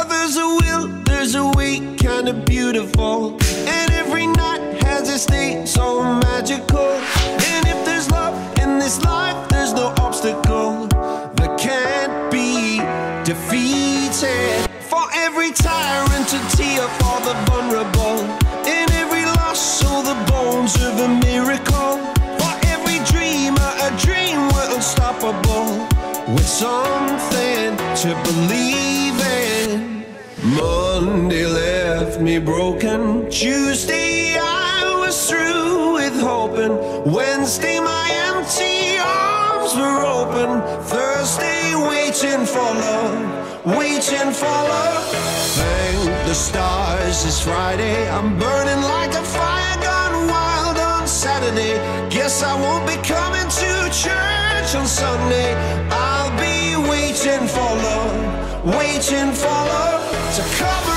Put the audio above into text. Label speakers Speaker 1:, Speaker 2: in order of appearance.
Speaker 1: there's a will, there's a way, kinda beautiful. And every night has its day, so magical. And if there's love in this life, there's no obstacle that can't be defeated. For every tyrant a tear, for the vulnerable. In every loss, so the bones of a miracle. For every dreamer, a dream we're unstoppable, with something to believe in. Monday left me broken. Tuesday I was through with hoping. Wednesday my empty arms were open. Thursday waiting for love, waiting for love. Thank the stars it's Friday. I'm burning like a fire gone wild on Saturday. Guess I won't be coming to church on Sunday. I'll be waiting for love, waiting for love to cover